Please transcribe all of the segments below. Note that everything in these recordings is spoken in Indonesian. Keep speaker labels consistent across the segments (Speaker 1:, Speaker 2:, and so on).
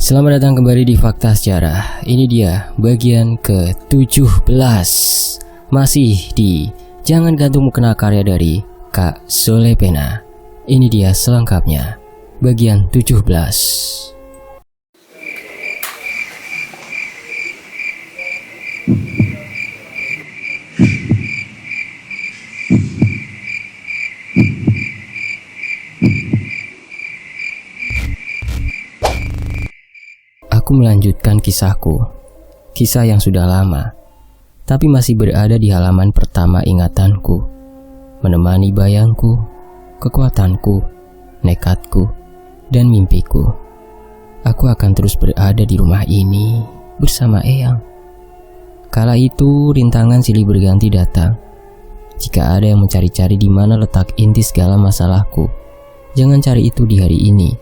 Speaker 1: Selamat datang kembali di Fakta Sejarah. Ini dia bagian ke-17. Masih di Jangan Gantungmu Kena karya dari Kak Solepena. Ini dia selengkapnya, bagian 17. Aku melanjutkan kisahku, kisah yang sudah lama, tapi masih berada di halaman pertama ingatanku, menemani bayangku, kekuatanku, nekatku, dan mimpiku. Aku akan terus berada di rumah ini bersama Eyang. Kala itu rintangan silih berganti datang. Jika ada yang mencari-cari di mana letak inti segala masalahku, jangan cari itu di hari ini,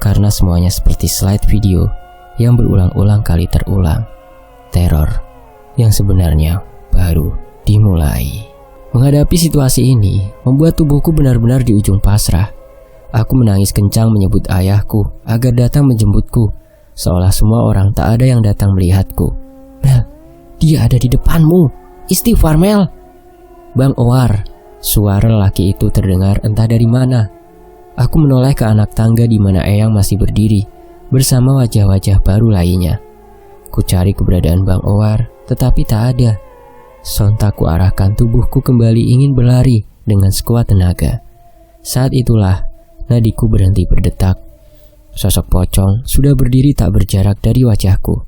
Speaker 1: karena semuanya seperti slide video yang berulang-ulang kali terulang. Teror yang sebenarnya baru dimulai. Menghadapi situasi ini membuat tubuhku benar-benar di ujung pasrah. Aku menangis kencang menyebut ayahku agar datang menjemputku, seolah semua orang tak ada yang datang melihatku. "Mel, dia ada di depanmu. Istighfar, Mel." "Bang Owar," suara lelaki itu terdengar entah dari mana. Aku menoleh ke anak tangga di mana Eyang masih berdiri bersama wajah-wajah baru lainnya. Ku cari keberadaan Bang Owar, tetapi tak ada. Sontak ku arahkan tubuhku kembali ingin berlari dengan sekuat tenaga. Saat itulah nadiku berhenti berdetak. Sosok pocong sudah berdiri tak berjarak dari wajahku.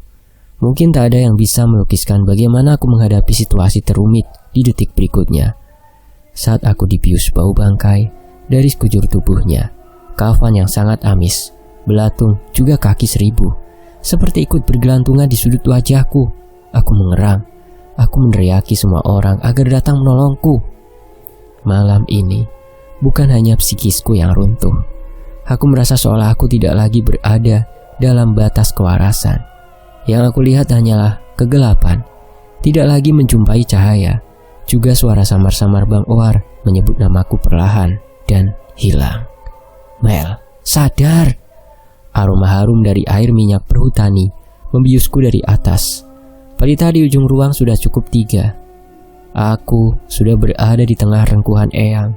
Speaker 1: Mungkin tak ada yang bisa melukiskan bagaimana aku menghadapi situasi terumit di detik berikutnya. Saat aku dibius bau bangkai dari sekujur tubuhnya, kafan yang sangat amis, belatung, juga kaki seribu seperti ikut bergelantungan di sudut wajahku. Aku mengerang. Aku meneriaki semua orang agar datang menolongku. Malam ini bukan hanya psikisku yang runtuh. Aku merasa seolah aku tidak lagi berada dalam batas kewarasan. Yang aku lihat hanyalah kegelapan, tidak lagi menjumpai cahaya. Juga suara samar-samar Bang Owar menyebut namaku perlahan dan hilang. "Mel, sadar!" Aroma harum dari air minyak perhutani membiusku dari atas. Pelita di ujung ruang sudah cukup 3. Aku sudah berada di tengah rengkuhan Eyang.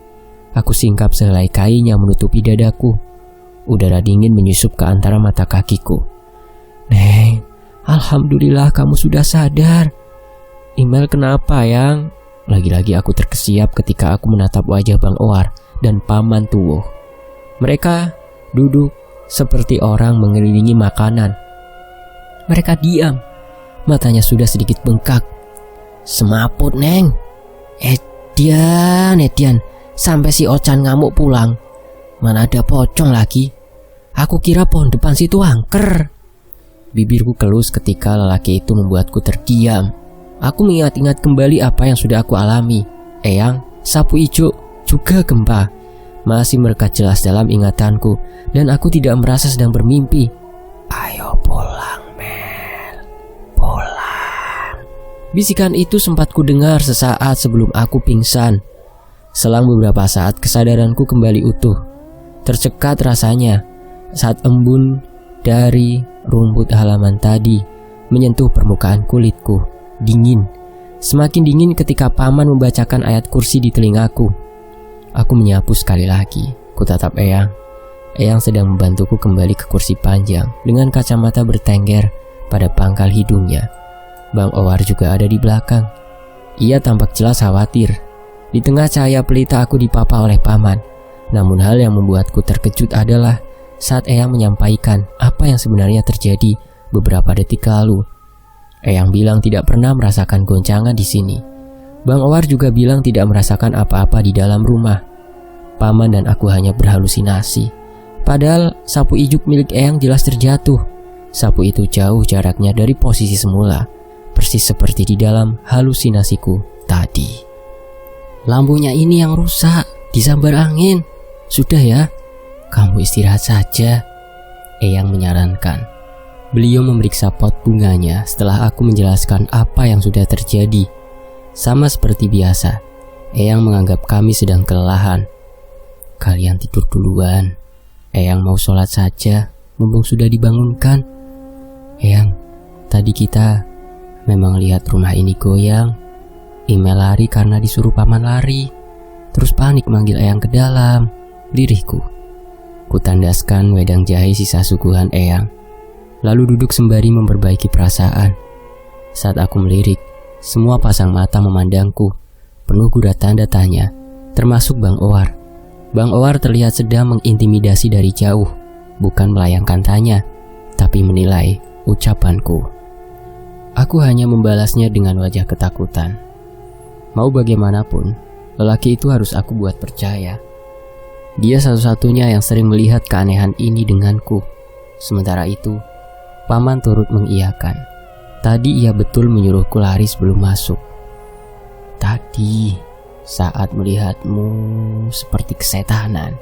Speaker 1: Aku singkap sehelai kain yang menutupi dadaku. Udara dingin menyusup ke antara mata kakiku. "Neng, alhamdulillah kamu sudah sadar." "Imel kenapa, Yang?" Lagi-lagi aku terkesiap ketika aku menatap wajah Bang Owar dan Paman Tuwuh. Mereka duduk seperti orang mengelilingi makanan. Mereka diam, matanya sudah sedikit bengkak. "Semaput, Neng." Edian, sampai si Ocan ngamuk pulang. Mana ada pocong lagi. Aku kira pohon depan situ angker." Bibirku kelus ketika lelaki itu membuatku terdiam. Aku mengingat-ingat kembali apa yang sudah aku alami. Eyang, sapu ijo, juga gempa masih merekat jelas dalam ingatanku, dan aku tidak merasa sedang bermimpi. "Ayo pulang, Mel, pulang." Bisikan itu sempat ku dengar sesaat sebelum aku pingsan. Selang beberapa saat kesadaranku kembali utuh. Tercekat rasanya saat embun dari rumput halaman tadi menyentuh permukaan kulitku. Dingin, semakin dingin ketika Paman membacakan ayat kursi di telingaku. Aku menyapu sekali lagi. Ku tatap Eyang. Eyang sedang membantuku kembali ke kursi panjang dengan kacamata bertengger pada pangkal hidungnya. Bang Owar juga ada di belakang. Ia tampak jelas khawatir. Di tengah cahaya pelita aku dipapa oleh Paman. Namun hal yang membuatku terkejut adalah saat Eyang menyampaikan apa yang sebenarnya terjadi beberapa detik lalu. Eyang bilang tidak pernah merasakan goncangan di sini. Bang Owar juga bilang tidak merasakan apa-apa di dalam rumah. Paman dan aku hanya berhalusinasi. Padahal sapu ijuk milik Eyang jelas terjatuh. Sapu itu jauh jaraknya dari posisi semula, persis seperti di dalam halusinasiku tadi. "Lampunya ini yang rusak, disambar angin. Sudah ya, kamu istirahat saja," Eyang menyarankan. Beliau memeriksa pot bunganya setelah aku menjelaskan apa yang sudah terjadi. Sama seperti biasa, Eyang menganggap kami sedang kelelahan. "Kalian tidur duluan. Eyang mau sholat saja, mumpung sudah dibangunkan," Eyang, tadi kita memang lihat rumah ini goyang. Email lari karena disuruh paman lari. Terus panik manggil Eyang ke dalam. Lirihku. Kutandaskan wedang jahe sisa suguhan Eyang. Lalu duduk sembari memperbaiki perasaan. Saat aku melirik, semua pasang mata memandangku. Penuh gurata tanda tanya, termasuk Bang Owar. Bang Owar terlihat sedang mengintimidasi dari jauh. Bukan melayangkan tanya, tapi menilai ucapanku. Aku hanya membalasnya dengan wajah ketakutan. Mau bagaimanapun, lelaki itu harus aku buat percaya. Dia satu-satunya yang sering melihat keanehan ini denganku. Sementara itu, paman turut mengiyakan. Tadi ia betul menyuruhku lari sebelum masuk. Tadi, saat melihatmu seperti kesetanan,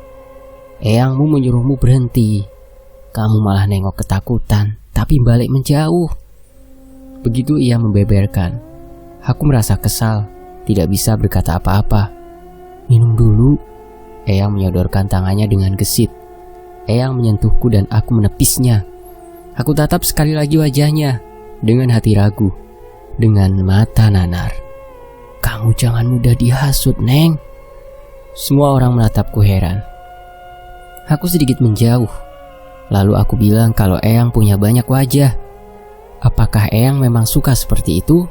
Speaker 1: eyangmu menyuruhmu berhenti. Kamu malah nengok ketakutan, tapi balik menjauh. Begitu ia membeberkan. Aku merasa kesal, tidak bisa berkata apa-apa. Minum dulu. Eyang menyodorkan tangannya dengan gesit. Eyang menyentuhku dan aku menepisnya. Aku tatap sekali lagi wajahnya dengan hati ragu, dengan mata nanar. Kamu jangan mudah dihasut, Neng. Semua orang menatapku heran. Aku sedikit menjauh. Lalu aku bilang kalau Eyang punya banyak wajah. Apakah Eyang memang suka seperti itu?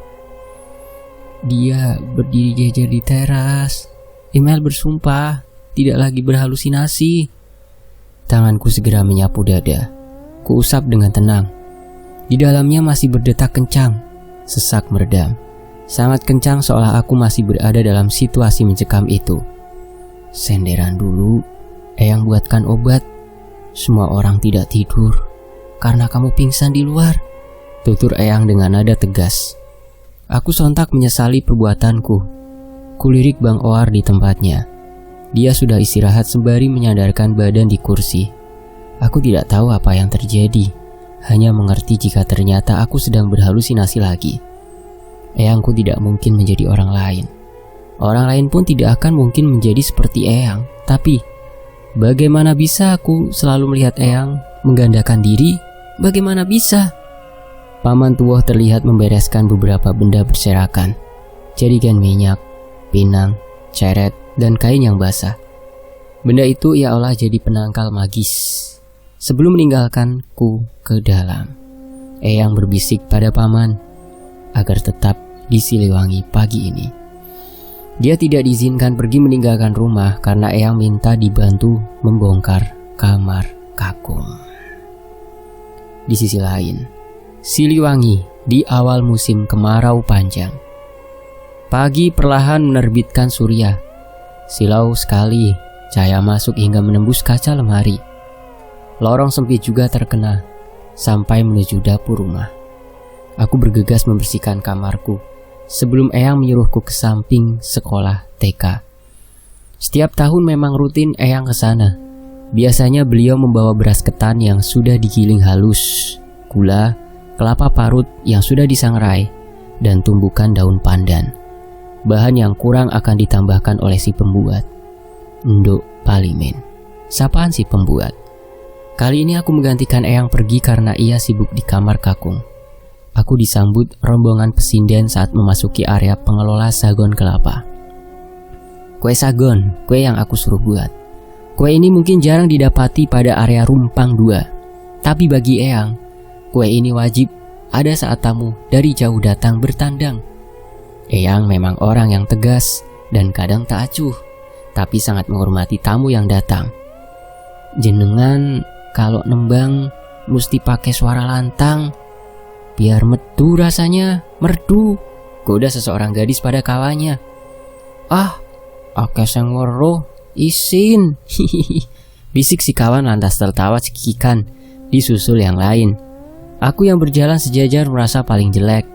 Speaker 1: Dia berdiri jajar di teras. Email bersumpah tidak lagi berhalusinasi. Tanganku segera menyapu dada. Kuusap dengan tenang. Di dalamnya masih berdetak kencang. Sesak meredam. Sangat kencang seolah aku masih berada dalam situasi mencekam itu. Senderan dulu. Eyang buatkan obat. Semua orang tidak tidur karena kamu pingsan di luar. Tutur Eyang dengan nada tegas. Aku sontak menyesali perbuatanku. Kulirik Bang Owar di tempatnya. Dia sudah istirahat sembari menyandarkan badan di kursi. Aku tidak tahu apa yang terjadi. Hanya mengerti jika ternyata aku sedang berhalusinasi lagi. Eyangku tidak mungkin menjadi orang lain. Orang lain pun tidak akan mungkin menjadi seperti Eyang. Tapi, bagaimana bisa aku selalu melihat Eyang menggandakan diri? Bagaimana bisa? Paman Tuwoh terlihat membereskan beberapa benda berserakan. Jadikan minyak, pinang, ceret, dan kain yang basah. Benda itu ia olah jadi penangkal magis. Sebelum meninggalkanku ke dalam, Eyang berbisik pada paman agar tetap di Siliwangi pagi ini. Dia tidak diizinkan pergi meninggalkan rumah karena Eyang minta dibantu membongkar kamar kakung. Di sisi lain, Siliwangi di awal musim kemarau panjang. Pagi perlahan menerbitkan surya. Silau sekali, cahaya masuk hingga menembus kaca lemari. Lorong sempit juga terkena, sampai menuju dapur rumah. Aku bergegas membersihkan kamarku, sebelum Eyang menyuruhku ke samping sekolah TK. Setiap tahun memang rutin Eyang ke sana. Biasanya beliau membawa beras ketan yang sudah digiling halus, gula, kelapa parut yang sudah disangrai, dan tumbukan daun pandan. Bahan yang kurang akan ditambahkan oleh si pembuat. Nduk Palimin. Sapaan si pembuat. Kali ini aku menggantikan Eyang pergi karena ia sibuk di kamar kakung. Aku disambut rombongan pesinden saat memasuki area pengelola sagon kelapa. Kue sagon, kue yang aku suruh buat. Kue ini mungkin jarang didapati pada area Rumpang 2. Tapi bagi Eyang, kue ini wajib ada saat tamu dari jauh datang bertandang. Eyang memang orang yang tegas dan kadang tak acuh, tapi sangat menghormati tamu yang datang. Jenengan kalau nembang mesti pakai suara lantang, biar medu rasanya, merdu, goda seseorang gadis pada kawannya. Ah, akeh sing weruh, isin. Bisik si kawan lantas tertawa cekikikan, disusul yang lain. Aku yang berjalan sejajar merasa paling jelek,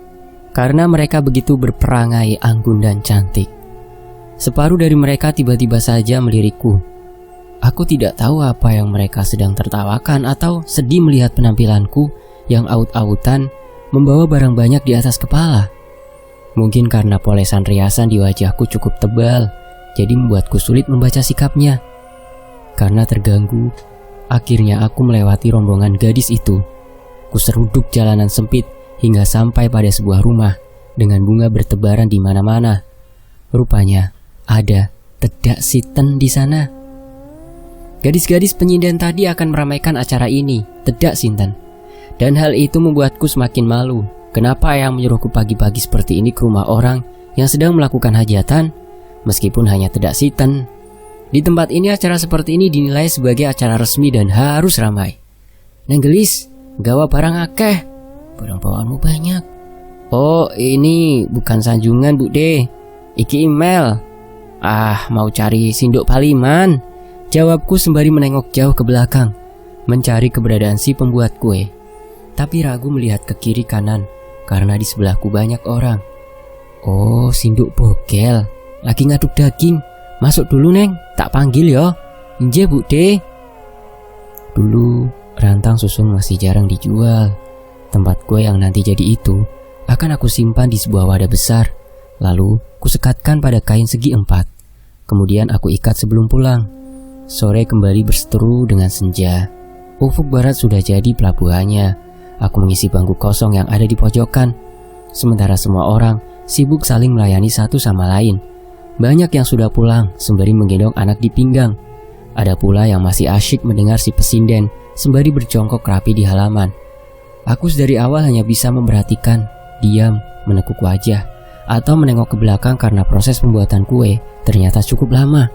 Speaker 1: karena mereka begitu berperangai anggun dan cantik. Separuh dari mereka tiba-tiba saja melirikku. Aku tidak tahu apa yang mereka sedang tertawakan atau sedih melihat penampilanku yang aut-autan membawa barang banyak di atas kepala. Mungkin karena polesan riasan di wajahku cukup tebal, jadi membuatku sulit membaca sikapnya. Karena terganggu, akhirnya aku melewati rombongan gadis itu. Kuseruduk jalanan sempit hingga sampai pada sebuah rumah dengan bunga bertebaran di mana-mana. Rupanya ada Tedak Sinten di sana. Gadis-gadis penyinden tadi akan meramaikan acara ini, Tedak Sinten. Dan hal itu membuatku semakin malu. Kenapa yang menyuruhku pagi-pagi seperti ini ke rumah orang yang sedang melakukan hajatan, meskipun hanya Tedak Sinten. Di tempat ini acara seperti ini dinilai sebagai acara resmi dan harus ramai. Neng gelis, gawa barang akeh, barang bawaanmu banyak. Oh, ini bukan sanjungan Bu De, iki email. Mau cari sinduk paliman, jawabku sembari menengok jauh ke belakang, mencari keberadaan si pembuat kue. Tapi ragu melihat ke kiri kanan, karena di sebelahku banyak orang. Oh, sinduk bogel, lagi ngaduk daging. Masuk dulu Neng, tak panggil yo. Nje Bu De. Dulu rantang susun masih jarang dijual. Tempat kue yang nanti jadi itu akan aku simpan di sebuah wadah besar, lalu kusekatkan pada kain segi 4. Kemudian aku ikat sebelum pulang. Sore kembali berseteru dengan senja. Ufuk barat sudah jadi pelabuhannya. Aku mengisi bangku kosong yang ada di pojokan, sementara semua orang sibuk saling melayani satu sama lain. Banyak yang sudah pulang sembari menggendong anak di pinggang. Ada pula yang masih asyik mendengar si pesinden sembari berjongkok rapi di halaman. Aku dari awal hanya bisa memperhatikan, diam, menekuk wajah, atau menengok ke belakang karena proses pembuatan kue ternyata cukup lama.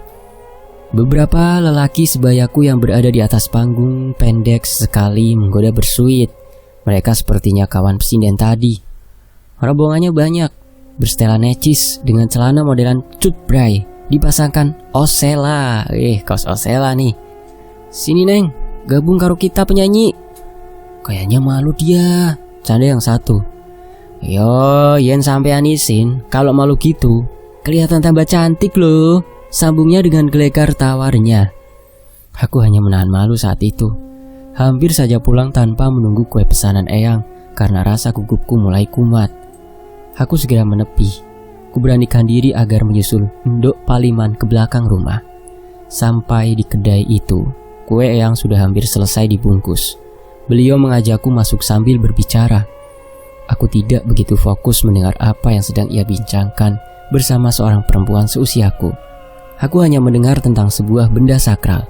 Speaker 1: Beberapa lelaki sebayaku yang berada di atas panggung pendek sekali menggoda bersuit. Mereka sepertinya kawan pesinden tadi. Rombongannya banyak, bersetelan necis dengan celana modelan cutbray, dipasangkan Osella. Kaos Osella nih. Sini Neng, gabung karo kita penyanyi. Kayaknya malu dia, canda yang satu. Yo, yen sampean isin, kalau malu gitu, kelihatan tambah cantik loh, sambungnya dengan gelegar tawarnya. Aku hanya menahan malu saat itu. Hampir saja pulang tanpa menunggu kue pesanan Eyang, karena rasa gugupku mulai kumat. Aku segera menepi. Kuberanikan diri agar menyusul Ndok Paliman ke belakang rumah. Sampai di kedai itu, kue Eyang sudah hampir selesai dibungkus. Beliau mengajakku masuk sambil berbicara. Aku tidak begitu fokus mendengar apa yang sedang ia bincangkan bersama seorang perempuan seusiaku. Aku hanya mendengar tentang sebuah benda sakral.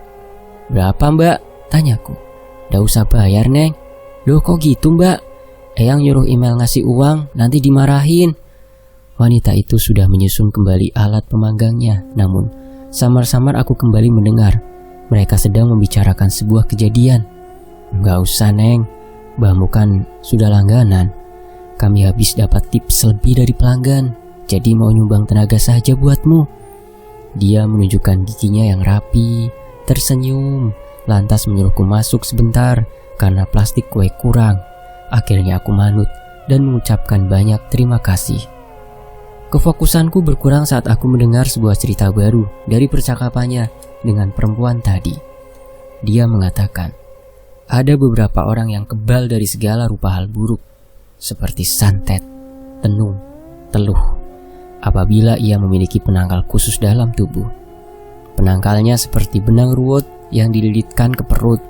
Speaker 1: Berapa Mbak? Tanyaku. Nggak usah bayar Neng. Loh kok gitu Mbak? Eyang nyuruh email ngasih uang, nanti dimarahin. Wanita itu sudah menyusun kembali alat pemanggangnya. Namun samar-samar aku kembali mendengar mereka sedang membicarakan sebuah kejadian. Nggak usah Neng, mbahmu kan sudah langganan. Kami habis dapat tips lebih dari pelanggan, jadi mau nyumbang tenaga saja buatmu. Dia menunjukkan giginya yang rapi, tersenyum, lantas menyuruhku masuk sebentar karena plastik kue kurang. Akhirnya aku manut dan mengucapkan banyak terima kasih. Kefokusanku berkurang saat aku mendengar sebuah cerita baru dari percakapannya dengan perempuan tadi. Dia mengatakan, ada beberapa orang yang kebal dari segala rupa hal buruk, seperti santet, tenung, teluh, apabila ia memiliki penangkal khusus dalam tubuh. Penangkalnya seperti benang ruwet yang dililitkan ke perut,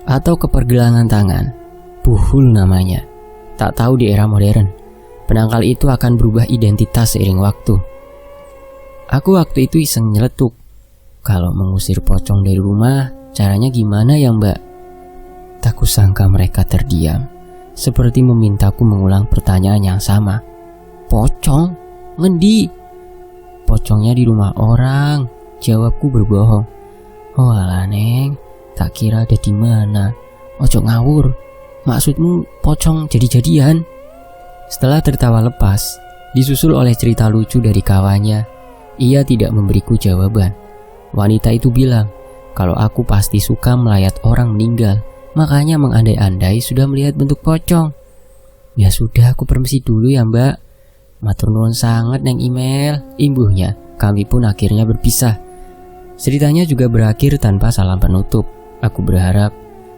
Speaker 1: atau ke pergelangan tangan. Puhul namanya. Tak tahu di era modern, penangkal itu akan berubah identitas seiring waktu. Aku waktu itu iseng nyeletuk. Kalau mengusir pocong dari rumah, caranya gimana ya Mbak? Tak kusangka mereka terdiam, seperti memintaku mengulang pertanyaan yang sama. Pocong? Ngendi? Pocongnya di rumah orang, jawabku berbohong. Oh alah Neng, tak kira ada di mana. Ojo ngawur, maksudmu pocong jadi-jadian? Setelah tertawa lepas, disusul oleh cerita lucu dari kawannya, ia tidak memberiku jawaban. Wanita itu bilang, kalau aku pasti suka melayat orang meninggal, makanya mengandai-andai sudah melihat bentuk pocong. Ya sudah, aku permisi dulu ya Mbak. Matur nuwun sangat Neng email, imbuhnya. Kami pun akhirnya berpisah. Ceritanya juga berakhir tanpa salam penutup. Aku berharap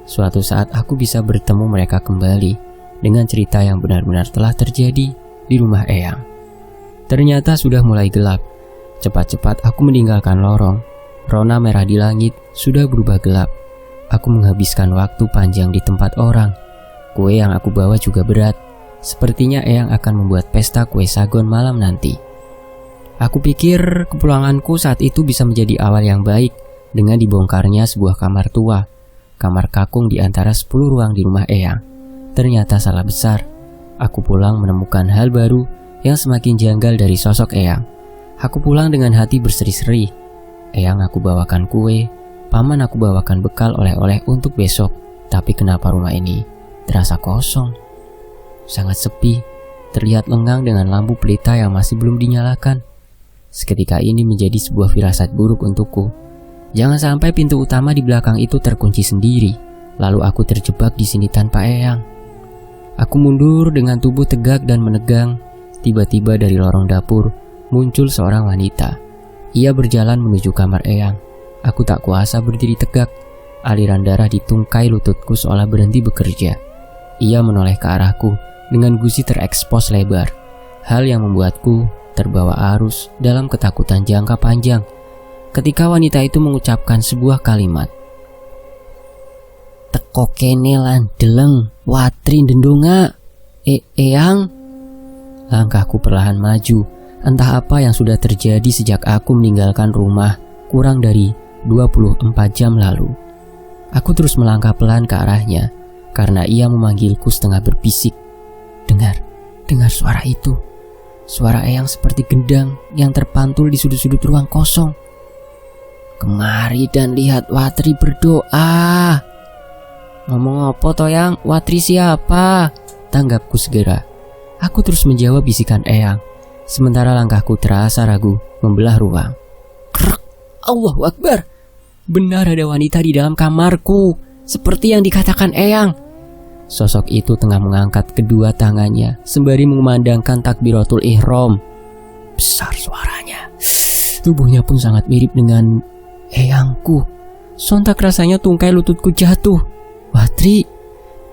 Speaker 1: suatu saat aku bisa bertemu mereka kembali dengan cerita yang benar-benar telah terjadi di rumah Eyang. Ternyata sudah mulai gelap. Cepat-cepat aku meninggalkan lorong. Rona merah di langit sudah berubah gelap. Aku menghabiskan waktu panjang di tempat orang. Kue yang aku bawa juga berat. Sepertinya Eyang akan membuat pesta kue sagon malam nanti. Aku pikir kepulanganku saat itu bisa menjadi awal yang baik dengan dibongkarnya sebuah kamar tua, kamar kakung di antara 10 ruang di rumah Eyang. Ternyata salah besar. Aku pulang menemukan hal baru yang semakin janggal dari sosok Eyang. Aku pulang dengan hati berseri-seri. Eyang aku bawakan kue, paman aku bawakan bekal oleh-oleh untuk besok. Tapi kenapa rumah ini terasa kosong? Sangat sepi, terlihat lengang dengan lampu pelita yang masih belum dinyalakan. Seketika ini menjadi sebuah firasat buruk untukku. Jangan sampai pintu utama di belakang itu terkunci sendiri, lalu aku terjebak di sini tanpa Eyang. Aku mundur dengan tubuh tegak dan menegang. Tiba-tiba dari lorong dapur muncul seorang wanita. Ia berjalan menuju kamar Eyang. Aku tak kuasa berdiri tegak. Aliran darah di tungkai lututku seolah berhenti bekerja. Ia menoleh ke arahku dengan gusi terekspos lebar. Hal yang membuatku terbawa arus dalam ketakutan jangka panjang ketika wanita itu mengucapkan sebuah kalimat. Teko kene lan deleng watri ndendonga. Eyang. Langkahku perlahan maju. Entah apa yang sudah terjadi sejak aku meninggalkan rumah kurang dari 24 jam lalu. Aku terus melangkah pelan ke arahnya karena ia memanggilku setengah berbisik. Dengar suara itu. Suara Eyang seperti gendang yang terpantul di sudut-sudut ruang kosong. Kemari dan lihat Watri berdoa. Ngomong apa toh Yang? Watri siapa? Tanggapku segera. Aku terus menjawab bisikan Eyang. Sementara langkahku terasa ragu membelah ruang. Krek! Allahu Akbar! Benar ada wanita di dalam kamarku, seperti yang dikatakan Eyang. Sosok itu tengah mengangkat kedua tangannya sembari mengumandangkan takbiratul ihram. Besar suaranya. Tubuhnya pun sangat mirip dengan Eyangku. Sontak rasanya tungkai lututku jatuh. Watri,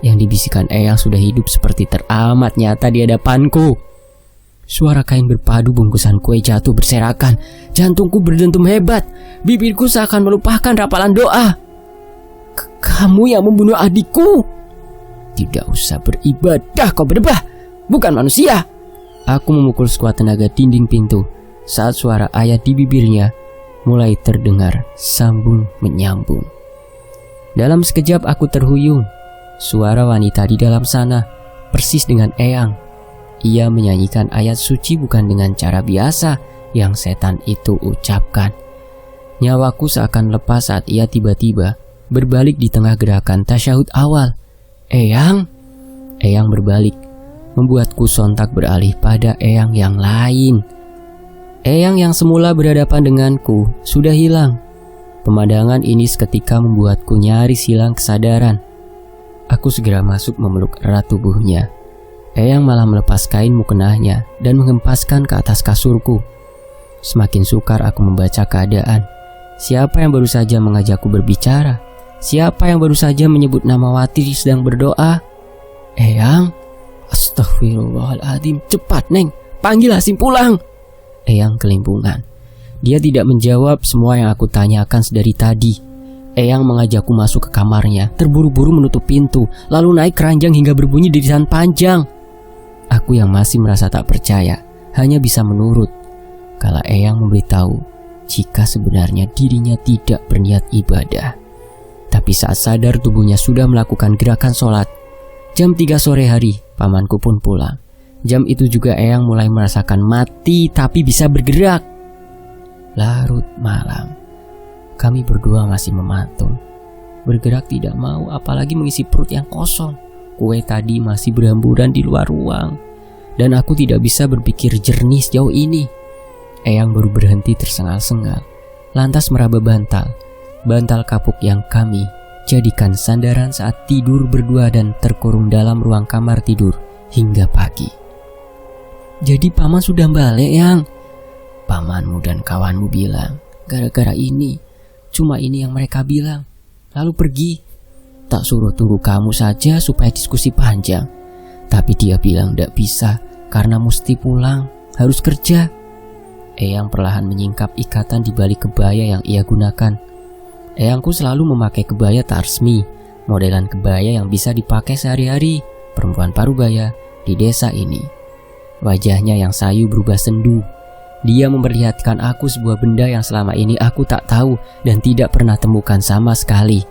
Speaker 1: yang dibisikkan Eyang sudah hidup seperti teramat nyata di hadapanku. Suara kain berpadu bungkusan kue jatuh berserakan. Jantungku berdentum hebat. Bibirku seakan melupakan rapalan doa. Kamu yang membunuh adikku? Tidak usah beribadah kau berdebah. Bukan manusia. Aku memukul sekuat tenaga dinding pintu saat suara ayat di bibirnya mulai terdengar sambung menyambung. Dalam sekejap aku terhuyung. Suara wanita di dalam sana persis dengan Eyang. Ia menyanyikan ayat suci bukan dengan cara biasa yang setan itu ucapkan. Nyawaku seakan lepas saat ia tiba-tiba berbalik di tengah gerakan tasyahud awal. Eyang berbalik, membuatku sontak beralih pada Eyang yang lain. Eyang yang semula berhadapan denganku sudah hilang. Pemandangan ini seketika membuatku nyaris hilang kesadaran. Aku segera masuk memeluk erat tubuhnya. Eyang malah melepas kain mukenahnya dan menghempaskan ke atas kasurku. Semakin sukar aku membaca keadaan. Siapa yang baru saja mengajakku berbicara? Siapa yang baru saja menyebut nama Watri sedang berdoa? Eyang? Astagfirullahaladzim. Cepat Neng, panggil Hasim pulang. Eyang kelimpungan. Dia tidak menjawab semua yang aku tanyakan sedari tadi. Eyang mengajakku masuk ke kamarnya, terburu-buru menutup pintu, lalu naik keranjang hingga berbunyi dirisan panjang. Aku yang masih merasa tak percaya hanya bisa menurut kala Eyang memberitahu jika sebenarnya dirinya tidak berniat ibadah. Tapi saat sadar tubuhnya sudah melakukan gerakan sholat. Jam 3 sore hari, pamanku pun pulang. Jam itu juga Eyang mulai merasakan mati tapi bisa bergerak. Larut malam, kami berdua masih mematung. Bergerak tidak mau, apalagi mengisi perut yang kosong. Kue tadi masih berhamburan di luar ruang, dan aku tidak bisa berpikir jernih sejauh ini. Eyang baru berhenti tersengal-sengal, lantas meraba bantal kapuk yang kami jadikan sandaran saat tidur berdua dan terkurung dalam ruang kamar tidur hingga pagi. Jadi paman sudah balik, Yang? Pamanmu dan kawanmu bilang, gara-gara ini, cuma ini yang mereka bilang, lalu pergi. Tak suruh tunggu kamu saja supaya diskusi panjang. Tapi dia bilang tidak bisa karena mesti pulang, harus kerja. Eyang perlahan menyingkap ikatan di balik kebaya yang ia gunakan. Eyangku selalu memakai kebaya tak resmi, modelan kebaya yang bisa dipakai sehari-hari. perempuan parubaya di desa ini. Wajahnya yang sayu berubah sendu. Dia memperlihatkan aku sebuah benda yang selama ini aku tak tahu dan tidak pernah temukan sama sekali.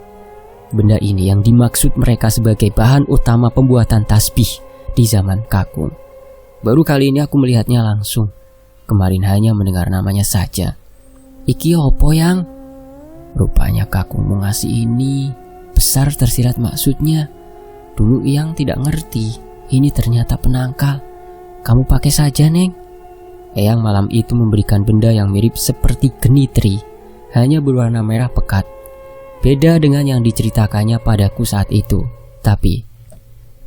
Speaker 1: Benda ini yang dimaksud mereka sebagai bahan utama pembuatan tasbih di zaman kakung. Baru kali ini aku melihatnya langsung. Kemarin hanya mendengar namanya saja. Iki opo yang? Rupanya kakungmu ngasih ini. Besar tersirat maksudnya. Dulu yang tidak ngerti. Ini ternyata penangkal. Kamu pakai saja, Neng. Eyang malam itu memberikan benda yang mirip seperti genitri, hanya berwarna merah pekat. Beda dengan yang diceritakannya padaku saat itu. Tapi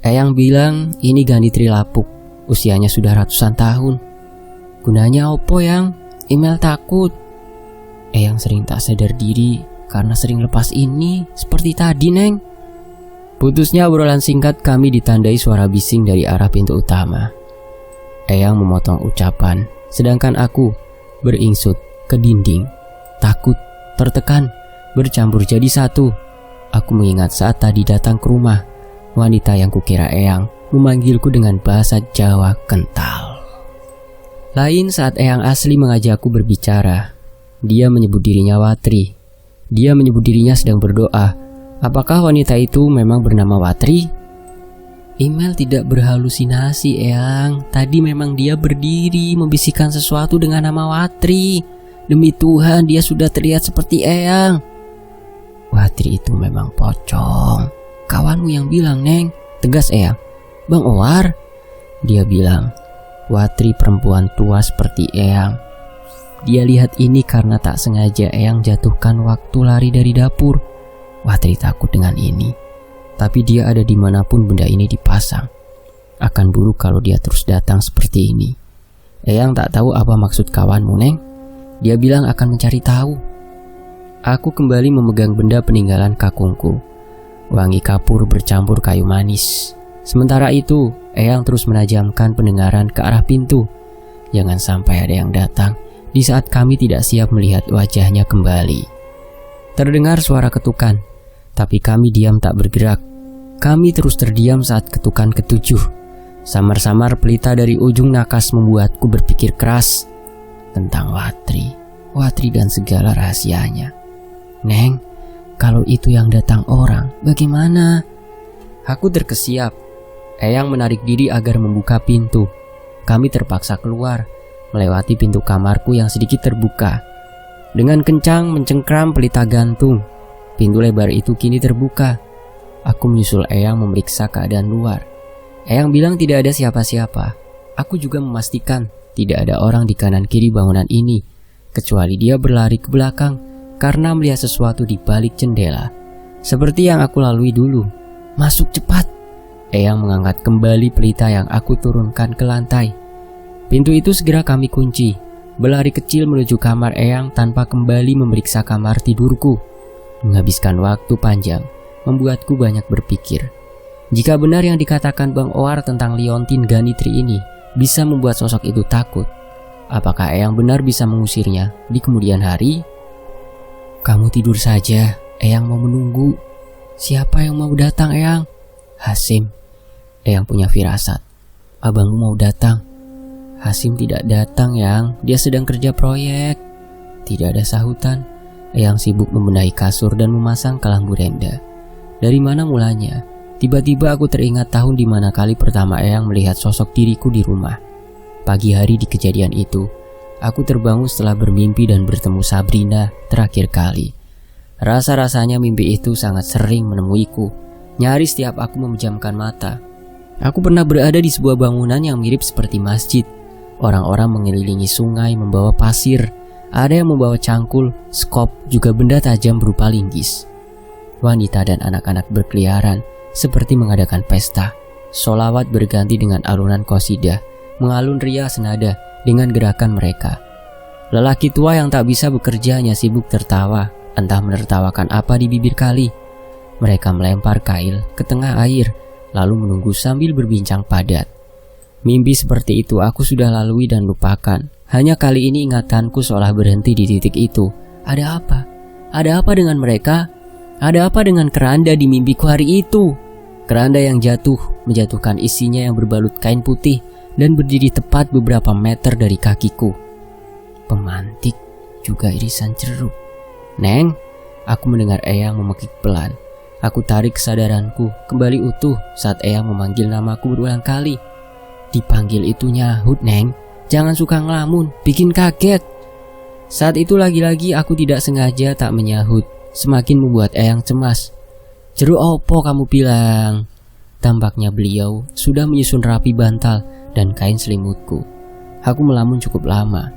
Speaker 1: Eyang bilang ini genitri lapuk. Usianya sudah ratusan tahun. Gunanya opo yang? Email takut. Eyang sering tak sadar diri karena sering lepas ini seperti tadi, Neng. Putusnya obrolan singkat kami ditandai suara bising dari arah pintu utama. Eyang memotong ucapan, sedangkan aku beringsut ke dinding. Takut, tertekan, bercampur jadi satu. Aku mengingat saat tadi datang ke rumah, wanita yang kukira Eyang memanggilku dengan bahasa Jawa kental. Lain saat Eyang asli mengajakku berbicara. Dia menyebut dirinya Watri. Dia menyebut dirinya sedang berdoa. Apakah wanita itu memang bernama Watri? Email tidak berhalusinasi, Eyang. Tadi memang dia berdiri membisikkan sesuatu dengan nama Watri. Demi Tuhan, dia sudah terlihat seperti Eyang. Watri itu memang pocong. Kawanmu yang bilang, Neng. Tegas Eyang. Bang Owar? Dia bilang, Watri perempuan tua seperti Eyang. Dia lihat ini karena tak sengaja Eyang jatuhkan waktu lari dari dapur. Watri takut dengan ini. Tapi dia ada dimanapun benda ini dipasang. Akan buruk kalau dia terus datang seperti ini. Eyang tak tahu apa maksud kawanmu, Neng. Dia bilang akan mencari tahu. Aku kembali memegang benda peninggalan kakungku. Wangi kapur bercampur kayu manis. Sementara itu, Eyang terus menajamkan pendengaran ke arah pintu. Jangan sampai ada yang datang di saat kami tidak siap melihat wajahnya kembali. Terdengar suara ketukan, tapi kami diam tak bergerak. Kami terus terdiam saat ketukan ketujuh. Samar-samar pelita dari ujung nakas membuatku berpikir keras tentang Watri dan segala rahasianya. Neng, kalau itu yang datang orang, bagaimana? Aku terkesiap. Eyang menarik diri agar membuka pintu. Kami terpaksa keluar, melewati pintu kamarku yang sedikit terbuka. Dengan kencang mencengkram pelita gantung. Pintu lebar itu kini terbuka. Aku menyusul Eyang memeriksa keadaan luar. Eyang bilang tidak ada siapa-siapa. Aku juga memastikan tidak ada orang di kanan kiri bangunan ini, kecuali dia berlari ke belakang karena melihat sesuatu di balik jendela. Seperti yang aku lalui dulu. Masuk cepat. Eyang mengangkat kembali pelita yang aku turunkan ke lantai. Pintu itu segera kami kunci. Berlari kecil menuju kamar Eyang tanpa kembali memeriksa kamar tidurku. Menghabiskan waktu panjang membuatku banyak berpikir. Jika benar yang dikatakan Bang Owar tentang liontin ganitri ini bisa membuat sosok itu takut, apakah Eyang benar bisa mengusirnya di kemudian hari? Kamu tidur saja, Eyang mau menunggu. Siapa yang mau datang, Eyang? Hasim. Eyang punya firasat. Abangmu mau datang. Hasim tidak datang, Yang. Dia sedang kerja proyek. Tidak ada sahutan. Eyang sibuk membenahi kasur dan memasang kelambu renda. Dari mana mulanya? Tiba-tiba aku teringat tahun di mana kali pertama Eyang melihat sosok diriku di rumah. Pagi hari di kejadian itu, aku terbangun setelah bermimpi dan bertemu Sabrina terakhir kali. Rasa-rasanya mimpi itu sangat sering menemuiku. Nyaris setiap aku memejamkan mata. Aku pernah berada di sebuah bangunan yang mirip seperti masjid. Orang-orang mengelilingi sungai membawa pasir. Ada yang membawa cangkul, skop, juga benda tajam berupa linggis. Wanita dan anak-anak berkeliaran seperti mengadakan pesta. Sholawat berganti dengan alunan qasidah, mengalun ria senada dengan gerakan mereka. Lelaki tua yang tak bisa bekerja hanya sibuk tertawa, entah menertawakan apa di bibir kali. Mereka melempar kail ke tengah air, lalu menunggu sambil berbincang padat. Mimpi seperti itu aku sudah lalui dan lupakan. Hanya kali ini ingatanku seolah berhenti di titik itu. Ada apa? Ada apa dengan mereka? Ada apa dengan keranda di mimpiku hari itu? Keranda yang jatuh menjatuhkan isinya yang berbalut kain putih dan berdiri tepat beberapa meter dari kakiku. Pemantik juga irisan jeruk. "Neng," aku mendengar Eyang memekik pelan. Aku tarik kesadaranku kembali utuh saat Eyang memanggil namaku berulang kali. "Dipanggil itu nyahut, Neng. Jangan suka ngelamun, bikin kaget." Saat itu lagi-lagi aku tidak sengaja tak menyahut, semakin membuat Eyang cemas. "Jeruk opo kamu bilang?" Tampaknya beliau sudah menyusun rapi bantal dan kain selimutku. Aku melamun cukup lama.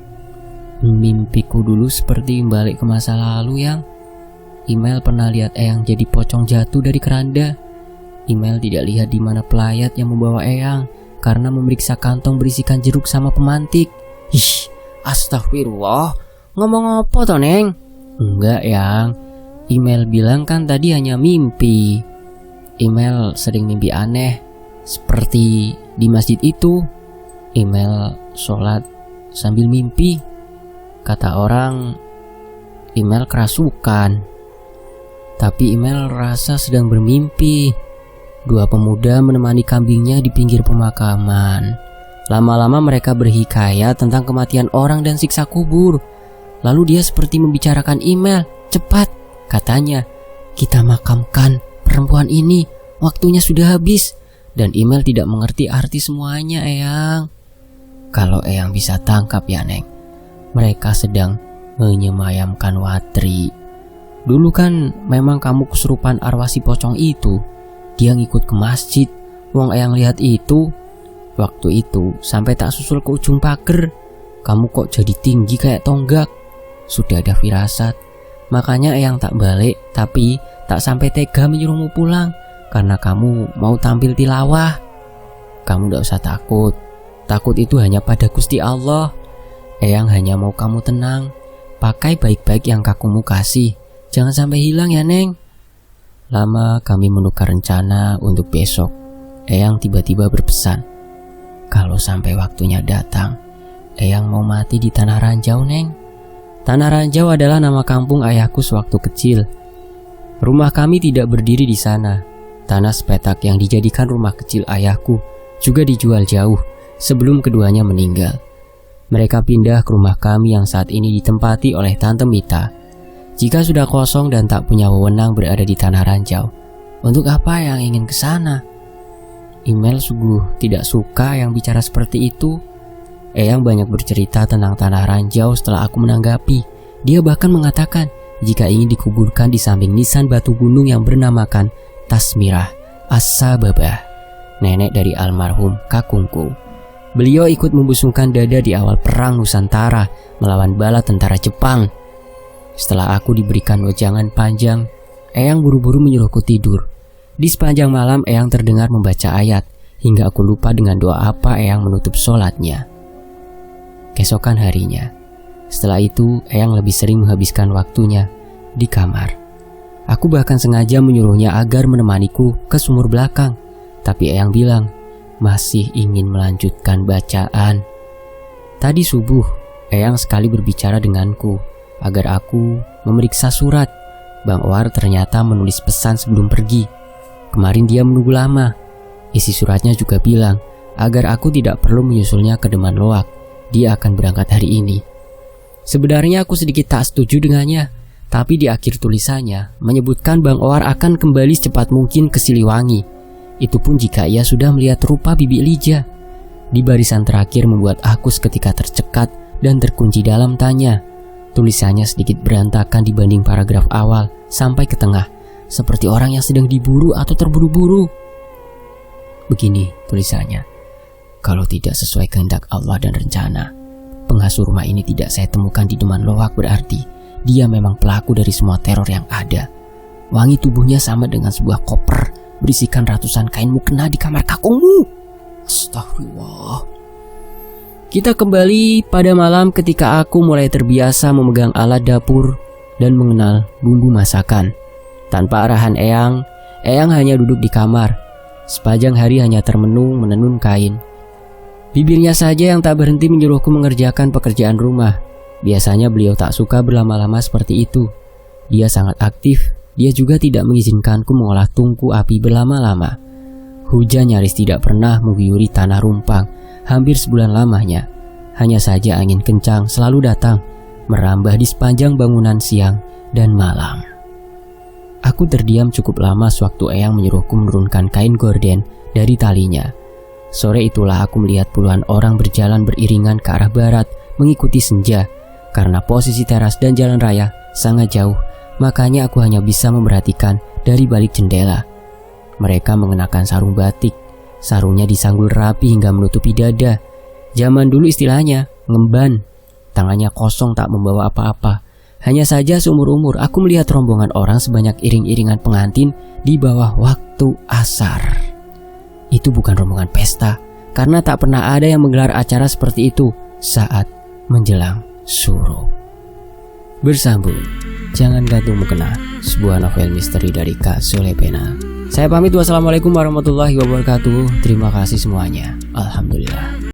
Speaker 1: "Mimpiku dulu seperti balik ke masa lalu, Yang. Email pernah lihat Eyang jadi pocong jatuh dari keranda. Email tidak lihat di mana pelayat yang membawa Eyang karena memeriksa kantong berisikan jeruk sama pemantik." "Ih, astagfirullah. Ngomong apa toh, Neng?" "Enggak, Yang. Email bilang kan tadi hanya mimpi. Email sering mimpi aneh, seperti di masjid itu. Email sholat sambil mimpi. Kata orang, Email kerasukan. Tapi Email rasa sedang bermimpi. Dua pemuda menemani kambingnya di pinggir pemakaman. Lama-lama mereka berhikayat tentang kematian orang dan siksa kubur. Lalu dia seperti membicarakan Email. 'Cepat,' katanya, 'kita makamkan perempuan ini. Waktunya sudah habis.' Dan Email tidak mengerti arti semuanya, Eyang." "Kalau Eyang bisa tangkap ya, Neng. Mereka sedang menyemayamkan Watri. Dulu kan memang kamu kesurupan arwah si pocong itu. Dia ngikut ke masjid. Wong Eyang lihat itu. Waktu itu sampai tak susul ke ujung pagar. Kamu kok jadi tinggi kayak tonggak. Sudah ada firasat. Makanya Eyang tak balik, tapi tak sampai tega menyuruhmu pulang karena kamu mau tampil tilawah. Kamu tidak usah takut. Takut itu hanya pada Gusti Allah. Eyang hanya mau kamu tenang. Pakai baik-baik yang kakumu kasih. Jangan sampai hilang ya, Neng." Lama kami menukar rencana untuk besok. Eyang tiba-tiba berpesan, "Kalau sampai waktunya datang, Eyang mau mati di Tanah Ranjau, Neng." Tanah Ranjau adalah nama kampung ayahku sewaktu kecil. Rumah kami tidak berdiri di sana. Tanah sepetak yang dijadikan rumah kecil ayahku juga dijual jauh sebelum keduanya meninggal. Mereka pindah ke rumah kami yang saat ini ditempati oleh Tante Mita. Jika sudah kosong dan tak punya wewenang berada di Tanah Ranjau, untuk apa yang ingin ke sana? Email sungguh tidak suka yang bicara seperti itu. Eyang banyak bercerita tentang Tanah Ranjau setelah aku menanggapi. Dia bahkan mengatakan jika ingin dikuburkan di samping nisan batu gunung yang bernamakan Tasmirah As-Sababah, nenek dari almarhum kakungku. Beliau ikut membusungkan dada di awal perang Nusantara melawan bala tentara Jepang. Setelah aku diberikan wejangan panjang, Eyang buru-buru menyuruhku tidur. Di sepanjang malam Eyang terdengar membaca ayat, hingga aku lupa dengan doa apa Eyang menutup sholatnya. Keesokan harinya, setelah itu Eyang lebih sering menghabiskan waktunya di kamar. Aku bahkan sengaja menyuruhnya agar menemaniku ke sumur belakang, tapi Eyang bilang masih ingin melanjutkan bacaan. Tadi subuh, Eyang sekali berbicara denganku agar aku memeriksa surat. Bang Oar ternyata menulis pesan sebelum pergi. Kemarin dia menunggu lama. Isi suratnya juga bilang agar aku tidak perlu menyusulnya ke Deman Loak. Dia akan berangkat hari ini. Sebenarnya aku sedikit tak setuju dengannya, tapi di akhir tulisannya menyebutkan Bang Oar akan kembali secepat mungkin ke Siliwangi. Itu pun jika ia sudah melihat rupa Bibi Elijah. Di barisan terakhir membuat aku seketika tercekat dan terkunci dalam tanya. Tulisannya sedikit berantakan dibanding paragraf awal sampai ke tengah, seperti orang yang sedang diburu atau terburu-buru. Begini tulisannya, "Kalau tidak sesuai kehendak Allah dan rencana, pengasuh rumah ini tidak saya temukan di Deman Loak, berarti dia memang pelaku dari semua teror yang ada. Wangi tubuhnya sama dengan sebuah koper berisikan ratusan kain mukena di kamar kakungmu." Astagfirullah. Kita kembali pada malam ketika aku mulai terbiasa memegang alat dapur dan mengenal bumbu masakan. Tanpa arahan Eyang hanya duduk di kamar. Sepanjang hari hanya termenung menenun kain. Bibirnya saja yang tak berhenti menyuruhku mengerjakan pekerjaan rumah. Biasanya beliau tak suka berlama-lama seperti itu. Dia sangat aktif. Dia juga tidak mengizinkanku mengolah tungku api berlama-lama. Hujan nyaris tidak pernah mengguyuri tanah Rumpang hampir sebulan lamanya. Hanya saja angin kencang selalu datang, merambah di sepanjang bangunan siang dan malam. Aku terdiam cukup lama sewaktu Eyang menyuruhku menurunkan kain gorden dari talinya. Sore itulah aku melihat puluhan orang berjalan beriringan ke arah barat mengikuti senja. Karena posisi teras dan jalan raya sangat jauh, makanya aku hanya bisa memperhatikan dari balik jendela. Mereka mengenakan sarung batik. Sarungnya disanggul rapi hingga menutupi dada. Zaman dulu istilahnya ngemban. Tangannya kosong tak membawa apa-apa. Hanya saja seumur-umur aku melihat rombongan orang sebanyak iring-iringan pengantin di bawah waktu asar. Itu bukan rombongan pesta, karena tak pernah ada yang menggelar acara seperti itu saat menjelang surup. Bersambung Jangan Gantung Mukena, sebuah novel misteri dari Kak Sulepena. Saya pamit, wassalamualaikum warahmatullahi wabarakatuh. Terima kasih semuanya. Alhamdulillah.